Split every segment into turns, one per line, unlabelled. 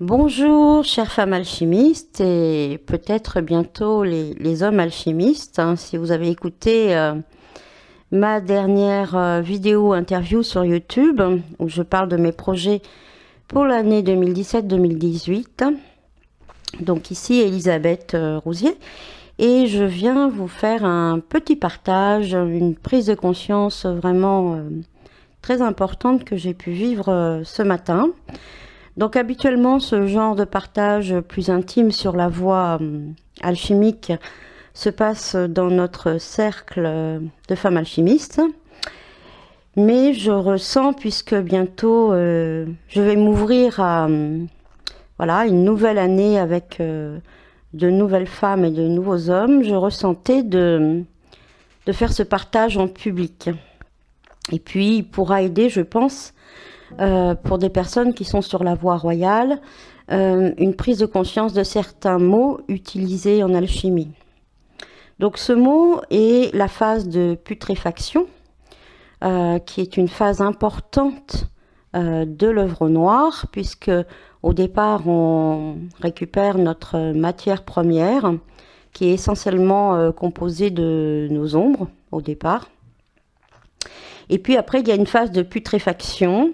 Bonjour, chères femmes alchimistes et peut-être bientôt les hommes alchimistes. Si vous avez écouté ma dernière vidéo interview sur YouTube où je parle de mes projets pour l'année 2017-2018. Donc ici Elisabeth Rousier et je viens vous faire un petit partage, une prise de conscience vraiment très importante que j'ai pu vivre ce matin. Donc habituellement, ce genre de partage plus intime sur la voie alchimique se passe dans notre cercle de femmes alchimistes. Mais je ressens, puisque bientôt je vais m'ouvrir à voilà, une nouvelle année avec de nouvelles femmes et de nouveaux hommes, je ressentais de faire ce partage en public. Et puis, il pourra aider, je pense, pour des personnes qui sont sur la voie royale, une prise de conscience de certains mots utilisés en alchimie. Donc ce mot est la phase de putréfaction, qui est une phase importante de l'œuvre noire, puisque au départ on récupère notre matière première, qui est essentiellement composée de nos ombres au départ. Et puis après, il y a une phase de putréfaction,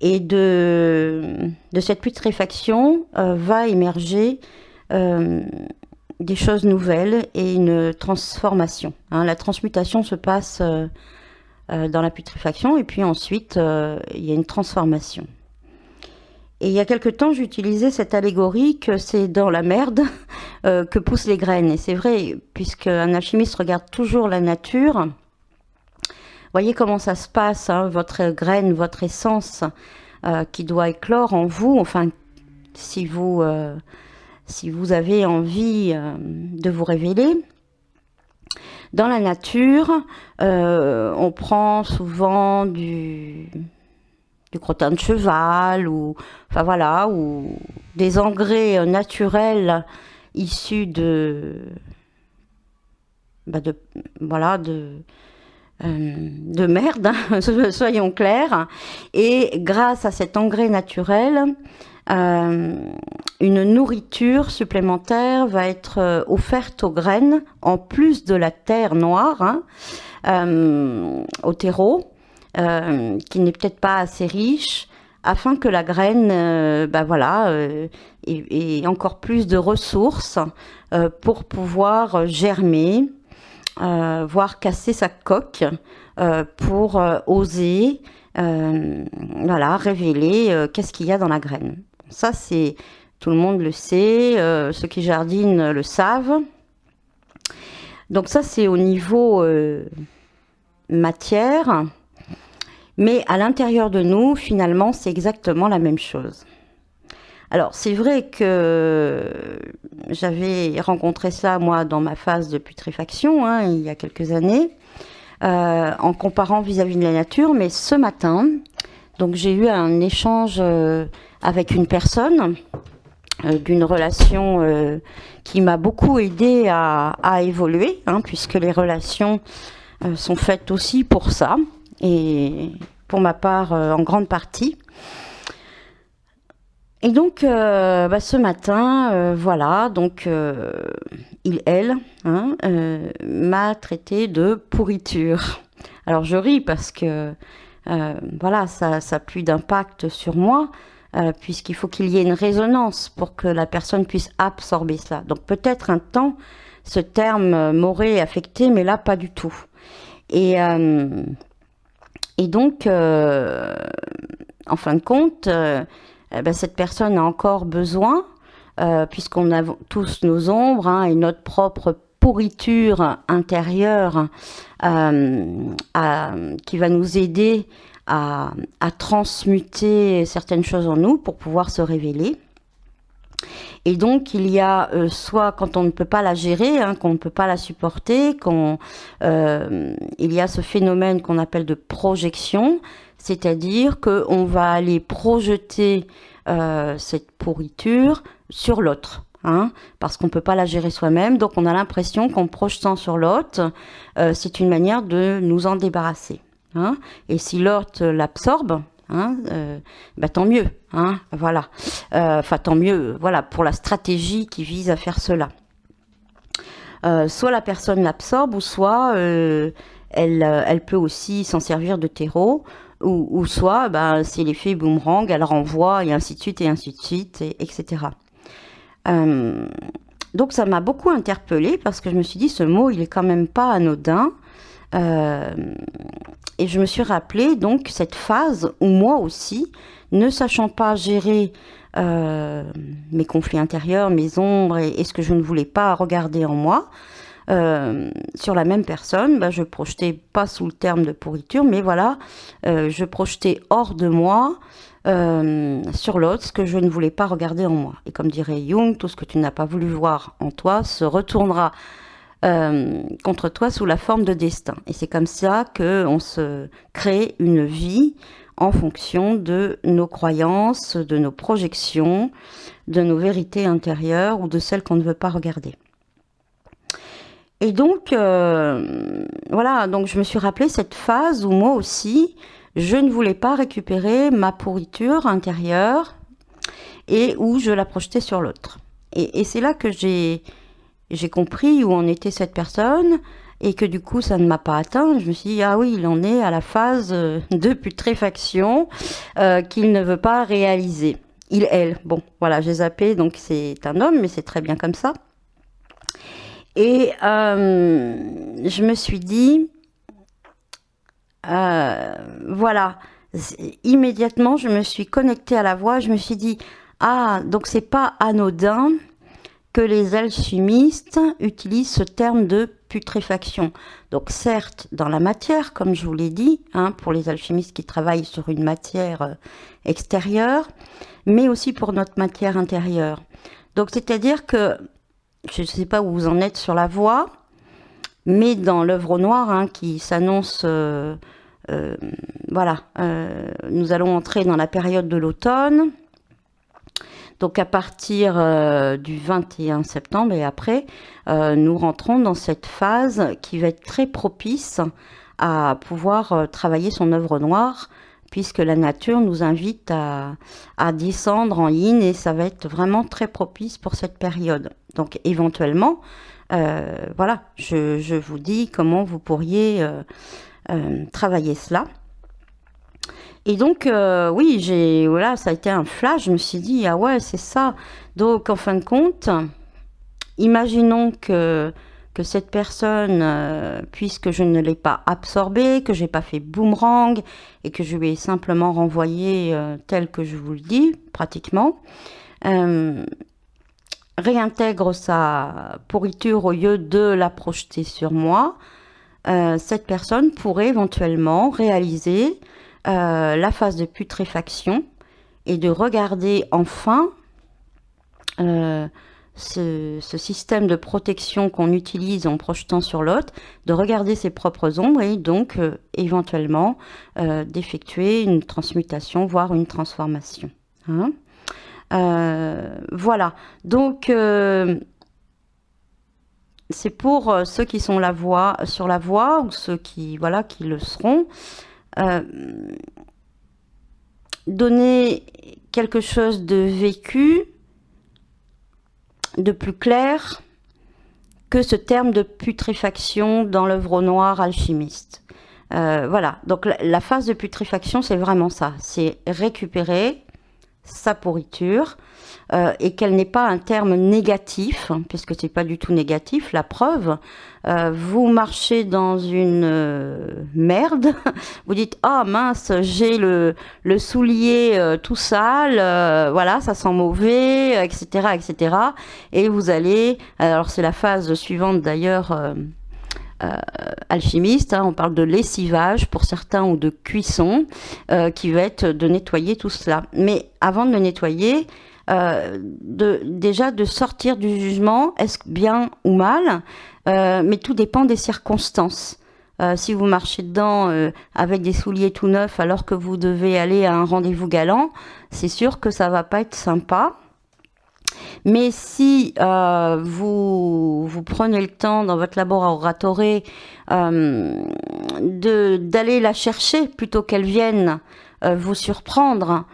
et de cette putréfaction va émerger des choses nouvelles et une transformation. La transmutation se passe dans la putréfaction, et puis ensuite, il y a une transformation. Et il y a quelque temps, j'utilisais cette allégorie que c'est dans la merde que poussent les graines. Et c'est vrai, puisqu'un alchimiste regarde toujours la nature. Voyez comment ça se passe, votre graine, votre essence qui doit éclore en vous. Enfin, si vous avez envie de vous révéler. Dans la nature, on prend souvent du crottin de cheval ou des engrais naturels issus de merde, soyons clairs. Et grâce à cet engrais naturel, une nourriture supplémentaire va être offerte aux graines, en plus de la terre noire, au terreau, qui n'est peut-être pas assez riche, afin que la graine ait encore plus de ressources pour pouvoir germer, voire casser sa coque pour oser révéler qu'est-ce qu'il y a dans la graine. Ça, c'est tout le monde le sait, ceux qui jardinent le savent. Donc ça, c'est au niveau matière, mais à l'intérieur de nous, finalement, c'est exactement la même chose. Alors, c'est vrai que j'avais rencontré ça, moi, dans ma phase de putréfaction, il y a quelques années, en comparant vis-à-vis de la nature. Mais ce matin, donc j'ai eu un échange avec une personne d'une relation qui m'a beaucoup aidée à évoluer, puisque les relations sont faites aussi pour ça, et pour ma part, en grande partie. Et donc, ce matin, elle m'a traité de pourriture. Alors, je ris parce que, ça a plus d'impact sur moi, puisqu'il faut qu'il y ait une résonance pour que la personne puisse absorber cela. Donc, peut-être un temps, ce terme m'aurait affecté, mais là, pas du tout. Et donc, en fin de compte, cette personne a encore besoin, puisqu'on a tous nos ombres et notre propre pourriture intérieure qui va nous aider à transmuter certaines choses en nous pour pouvoir se révéler. Et donc, il y a soit quand on ne peut pas la gérer, qu'on ne peut pas la supporter, il y a ce phénomène qu'on appelle de projection, c'est-à-dire qu'on va aller projeter cette pourriture sur l'autre, parce qu'on ne peut pas la gérer soi-même. Donc, on a l'impression qu'en projetant sur l'autre, c'est une manière de nous en débarrasser. Et si l'autre l'absorbe, tant mieux. Voilà. Enfin, tant mieux, voilà, pour la stratégie qui vise à faire cela. Soit la personne l'absorbe, ou soit elle peut aussi s'en servir de terreau, ou soit c'est l'effet boomerang, elle renvoie, et ainsi de suite, etc. Donc ça m'a beaucoup interpellée, parce que je me suis dit, ce mot, il est quand même pas anodin. Et je me suis rappelé donc cette phase où moi aussi, ne sachant pas gérer mes conflits intérieurs, mes ombres et ce que je ne voulais pas regarder en moi, sur la même personne, je projetais, pas sous le terme de pourriture, mais voilà, je projetais hors de moi, sur l'autre, ce que je ne voulais pas regarder en moi. Et comme dirait Jung, tout ce que tu n'as pas voulu voir en toi se retournera contre toi sous la forme de destin. Et c'est comme ça qu'on se crée une vie en fonction de nos croyances, de nos projections, de nos vérités intérieures ou de celles qu'on ne veut pas regarder. Et donc, voilà, donc je me suis rappelé cette phase où moi aussi, je ne voulais pas récupérer ma pourriture intérieure et où je la projetais sur l'autre. Et c'est là que j'ai compris où en était cette personne et que du coup ça ne m'a pas atteint. Je me suis dit, ah oui, il en est à la phase de putréfaction qu'il ne veut pas réaliser. Elle, bon, voilà, j'ai zappé, donc c'est un homme, mais c'est très bien comme ça. Et je me suis dit, voilà, immédiatement je me suis connectée à la voix, je me suis dit, ah, donc c'est pas anodin que les alchimistes utilisent ce terme de putréfaction. Donc certes, dans la matière, comme je vous l'ai dit, pour les alchimistes qui travaillent sur une matière extérieure, mais aussi pour notre matière intérieure. Donc c'est-à-dire que, je ne sais pas où vous en êtes sur la voie, mais dans l'œuvre au noir qui s'annonce, voilà, nous allons entrer dans la période de l'automne. Donc à partir du 21 septembre et après, nous rentrons dans cette phase qui va être très propice à pouvoir travailler son œuvre noire, puisque la nature nous invite à descendre en yin et ça va être vraiment très propice pour cette période. Donc éventuellement, voilà, je vous dis comment vous pourriez travailler cela. Et donc, oui, voilà, ça a été un flash, je me suis dit, ah ouais, c'est ça. Donc, en fin de compte, imaginons que cette personne, puisque je ne l'ai pas absorbée, que je n'ai pas fait boomerang, et que je lui ai simplement renvoyé tel que je vous le dis, pratiquement, réintègre sa pourriture au lieu de la projeter sur moi, cette personne pourrait éventuellement réaliser la phase de putréfaction et de regarder enfin ce système de protection qu'on utilise en projetant sur l'autre, de regarder ses propres ombres et donc éventuellement d'effectuer une transmutation, voire une transformation. Voilà, donc c'est pour ceux qui sont sur la voie ou ceux qui, voilà, qui le seront. Donner quelque chose de vécu, de plus clair que ce terme de putréfaction dans l'œuvre au noir alchimiste. Voilà, donc la phase de putréfaction, c'est vraiment ça, c'est récupérer sa pourriture et qu'elle n'est pas un terme négatif, puisque c'est pas du tout négatif. La preuve, vous marchez dans une merde, vous dites ah mince, j'ai le soulier tout sale, voilà, ça sent mauvais, etc., etc. Et vous allez, alors c'est la phase suivante d'ailleurs. Alchimiste, on parle de lessivage pour certains ou de cuisson qui va être de nettoyer tout cela. Mais avant de le nettoyer, déjà de sortir du jugement, est-ce bien ou mal, mais tout dépend des circonstances. Si vous marchez dedans avec des souliers tout neufs alors que vous devez aller à un rendez-vous galant, c'est sûr que ça va pas être sympa. Mais si vous prenez le temps dans votre laboratoire d'aller la chercher plutôt qu'elle vienne vous surprendre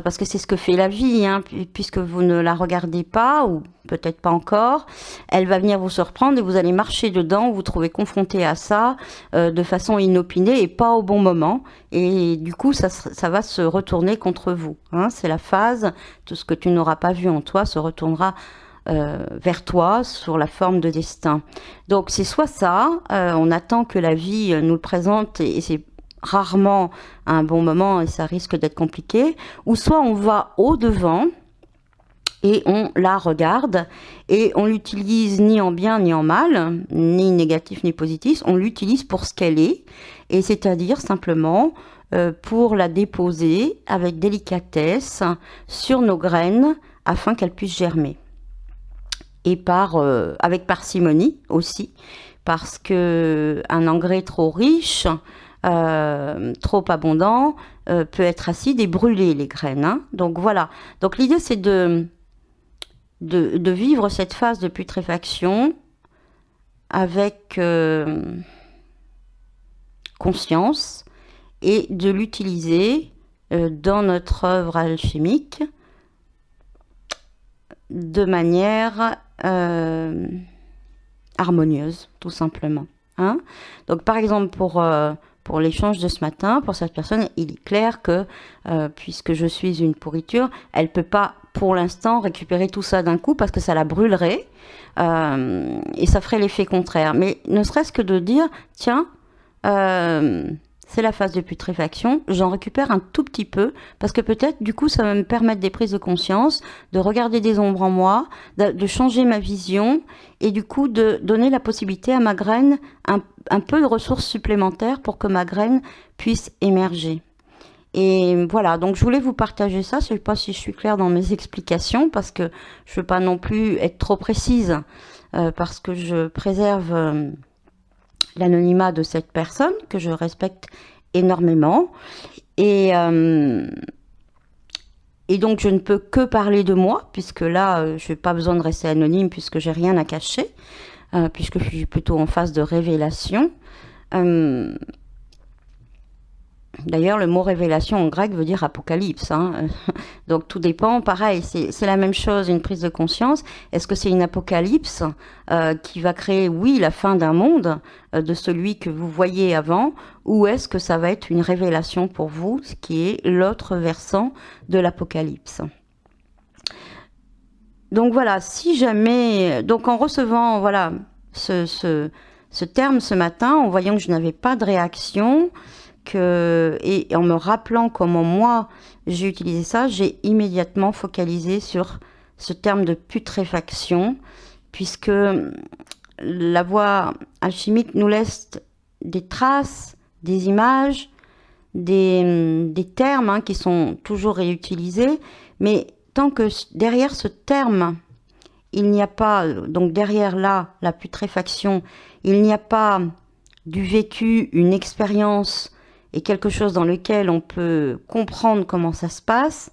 parce que c'est ce que fait la vie, hein, puisque vous ne la regardez pas, ou peut-être pas encore, elle va venir vous surprendre et vous allez marcher dedans, vous trouvez confronté à ça de façon inopinée et pas au bon moment. Et du coup, ça va se retourner contre vous. Hein. C'est la phase, tout ce que tu n'auras pas vu en toi se retournera vers toi sur la forme de destin. Donc c'est soit ça, on attend que la vie nous le présente et c'est rarement à un bon moment et ça risque d'être compliqué, ou soit on va au-devant et on la regarde et on l'utilise ni en bien ni en mal, ni négatif ni positif, on l'utilise pour ce qu'elle est, et c'est-à-dire simplement pour la déposer avec délicatesse sur nos graines afin qu'elles puissent germer. Et avec parcimonie aussi, parce que un engrais trop riche, trop abondant, peut être acide et brûler les graines. Hein. Donc voilà. Donc l'idée c'est de vivre cette phase de putréfaction avec conscience et de l'utiliser dans notre œuvre alchimique de manière harmonieuse, tout simplement. Hein. Donc par exemple pour l'échange de ce matin, pour cette personne, il est clair que puisque je suis une pourriture, elle ne peut pas pour l'instant récupérer tout ça d'un coup parce que ça la brûlerait et ça ferait l'effet contraire. Mais ne serait-ce que de dire, tiens, c'est la phase de putréfaction, j'en récupère un tout petit peu, parce que peut-être, du coup, ça va me permettre des prises de conscience, de regarder des ombres en moi, de changer ma vision, et du coup, de donner la possibilité à ma graine un peu de ressources supplémentaires pour que ma graine puisse émerger. Et voilà, donc je voulais vous partager ça, je ne sais pas si je suis claire dans mes explications, parce que je ne veux pas non plus être trop précise, parce que je préserve l'anonymat de cette personne, que je respecte énormément. Et donc, je ne peux que parler de moi, puisque là, je n'ai pas besoin de rester anonyme, puisque j'ai rien à cacher, puisque je suis plutôt en phase de révélation. D'ailleurs, le mot révélation en grec veut dire apocalypse. Hein. Donc tout dépend. Pareil, c'est la même chose, une prise de conscience. Est-ce que c'est une apocalypse qui va créer, oui, la fin d'un monde, de celui que vous voyez avant, ou est-ce que ça va être une révélation pour vous, ce qui est l'autre versant de l'apocalypse. Donc voilà, si jamais... Donc en recevant voilà, ce terme ce matin, en voyant que je n'avais pas de réaction... et en me rappelant comment moi j'ai utilisé ça, j'ai immédiatement focalisé sur ce terme de putréfaction, puisque la voie alchimique nous laisse des traces, des images, des termes hein, qui sont toujours réutilisés, mais tant que derrière ce terme, il n'y a pas, donc derrière là, la putréfaction, il n'y a pas du vécu, une expérience, et quelque chose dans lequel on peut comprendre comment ça se passe,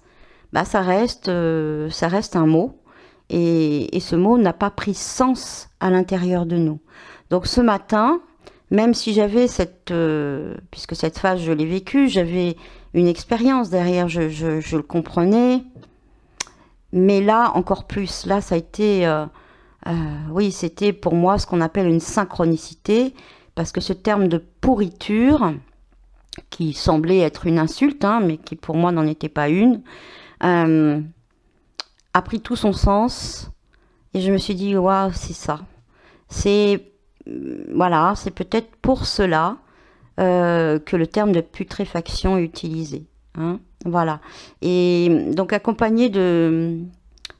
bah ça reste un mot, et ce mot n'a pas pris sens à l'intérieur de nous. Donc ce matin, même si j'avais puisque cette phase je l'ai vécue, j'avais une expérience derrière, je le comprenais, mais là encore plus, là ça a été, oui c'était pour moi ce qu'on appelle une synchronicité, parce que ce terme de pourriture, qui semblait être une insulte, hein, mais qui pour moi n'en était pas une, a pris tout son sens, et je me suis dit, waouh, c'est ça. Voilà, c'est peut-être pour cela que le terme de putréfaction est utilisé. Hein, voilà. Et donc accompagnée de...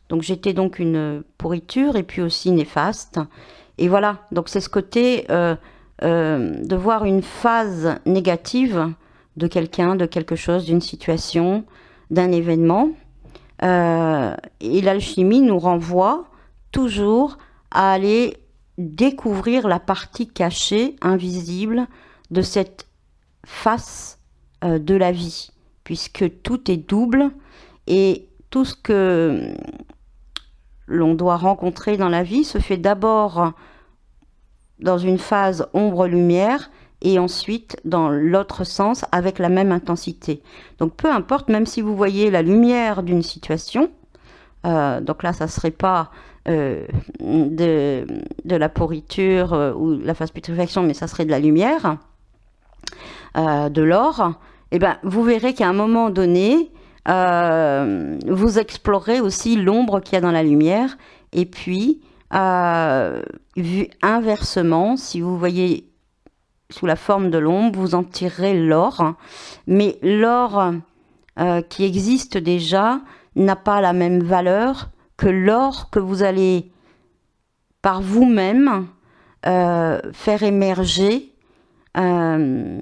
Donc j'étais donc une pourriture, et puis aussi néfaste. Et voilà, donc c'est ce côté... de voir une phase négative de quelqu'un, de quelque chose, d'une situation, d'un événement. Et l'alchimie nous renvoie toujours à aller découvrir la partie cachée, invisible, de cette face de la vie, puisque tout est double et tout ce que l'on doit rencontrer dans la vie se fait d'abord dans une phase ombre-lumière, et ensuite dans l'autre sens avec la même intensité. Donc peu importe, même si vous voyez la lumière d'une situation, donc là ça serait pas de la pourriture ou la phase putréfaction, mais ça serait de la lumière, de l'or, et ben vous verrez qu'à un moment donné, vous explorez aussi l'ombre qu'il y a dans la lumière, et puis vu inversement, si vous voyez sous la forme de l'ombre, vous en tirerez l'or, mais l'or qui existe déjà n'a pas la même valeur que l'or que vous allez par vous-même faire émerger de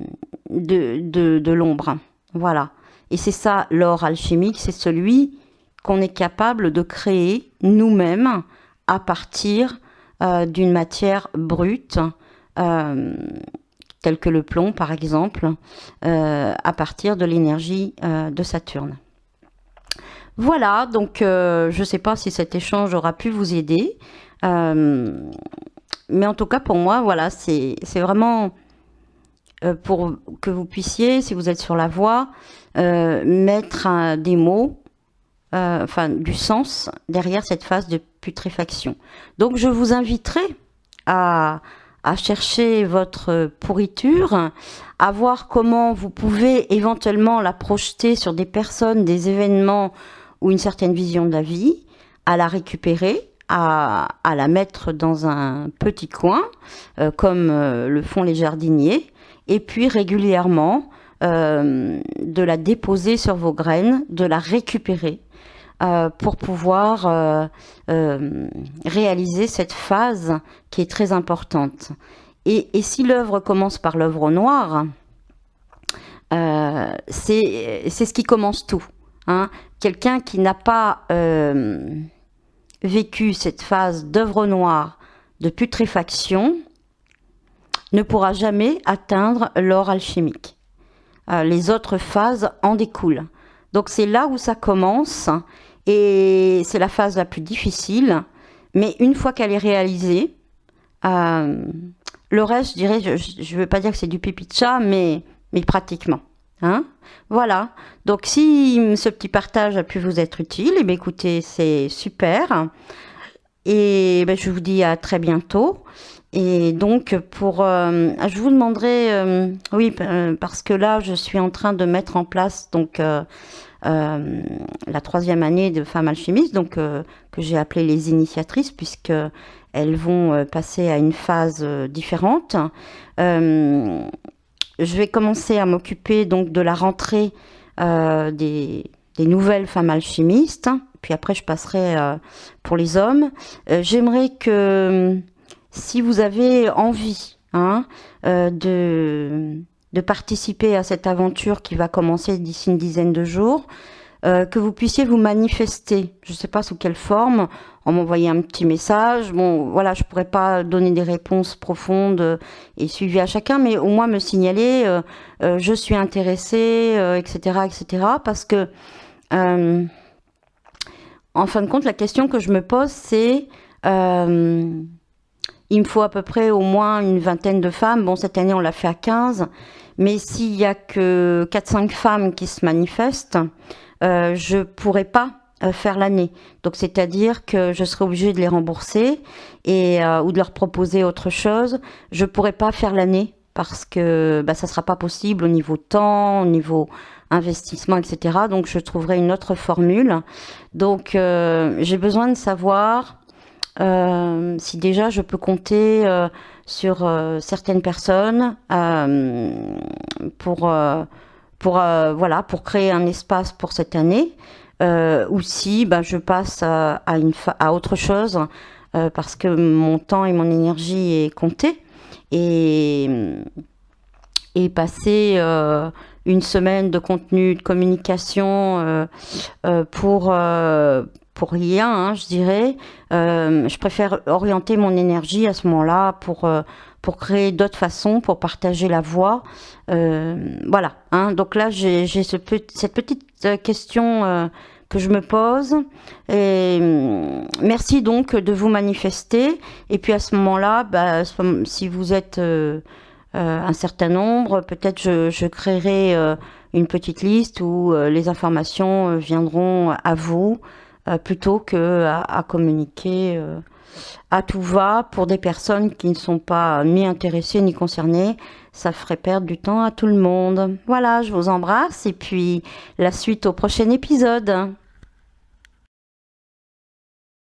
l'ombre. Voilà. Et c'est ça l'or alchimique, c'est celui qu'on est capable de créer nous-mêmes à partir d'une matière brute, telle que le plomb par exemple, à partir de l'énergie de Saturne. Voilà, donc je ne sais pas si cet échange aura pu vous aider, mais en tout cas pour moi, voilà, c'est vraiment pour que vous puissiez, si vous êtes sur la voie, mettre des mots, enfin du sens derrière cette phase de putréfaction. Donc je vous inviterai à chercher votre pourriture, à voir comment vous pouvez éventuellement la projeter sur des personnes, des événements ou une certaine vision de la vie, à la récupérer, à la mettre dans un petit coin, comme le font les jardiniers, et puis régulièrement de la déposer sur vos graines, de la récupérer pour pouvoir réaliser cette phase qui est très importante. Et si l'œuvre commence par l'œuvre noire, c'est ce qui commence tout. Hein. Quelqu'un qui n'a pas vécu cette phase d'œuvre noire, de putréfaction, ne pourra jamais atteindre l'or alchimique. Les autres phases en découlent. Donc c'est là où ça commence, et c'est la phase la plus difficile, mais une fois qu'elle est réalisée, le reste, je dirais, je ne veux pas dire que c'est du pipi de chat, mais pratiquement. Hein, voilà, donc si ce petit partage a pu vous être utile, eh bien, écoutez, c'est super. Et ben, je vous dis à très bientôt. Et donc, je vous demanderai, oui, parce que là, je suis en train de mettre en place donc la 3e année de Femmes Alchimistes, donc que j'ai appelé les initiatrices, puisque elles vont passer à une phase différente. Je vais commencer à m'occuper donc de la rentrée des nouvelles femmes alchimistes, puis après je passerai pour les hommes. J'aimerais que si vous avez envie de participer à cette aventure qui va commencer d'ici une dizaine de jours, que vous puissiez vous manifester, je ne sais pas sous quelle forme, en m'envoyant un petit message. Bon, voilà, je pourrais pas donner des réponses profondes et suivies à chacun, mais au moins me signaler, je suis intéressée, etc., etc. Parce que, en fin de compte, la question que je me pose, c'est, il me faut à peu près au moins une vingtaine de femmes. Bon, cette année, on l'a fait à 15, mais s'il y a que 4-5 femmes qui se manifestent, je pourrais pas faire l'année. Donc, c'est-à-dire que je serai obligée de les rembourser ou de leur proposer autre chose. Je pourrais pas faire l'année parce que ça sera pas possible au niveau temps, au niveau investissement, etc. Donc, je trouverai une autre formule. Donc, j'ai besoin de savoir si déjà je peux compter sur certaines personnes pour créer un espace pour cette année. Ou si je passe à autre chose parce que mon temps et mon énergie est compté, et passer une semaine de contenu de communication pour rien, je dirais. Je préfère orienter mon énergie à ce moment-là pour créer d'autres façons, pour partager la voix. Voilà. Donc là, j'ai cette petite question que je me pose. Et merci donc de vous manifester. Et puis à ce moment-là, si vous êtes un certain nombre. Peut-être je créerai une petite liste où les informations viendront à vous plutôt que à communiquer à tout va pour des personnes qui ne sont pas ni intéressées ni concernées. Ça ferait perdre du temps à tout le monde. Voilà, je vous embrasse et puis la suite au prochain épisode.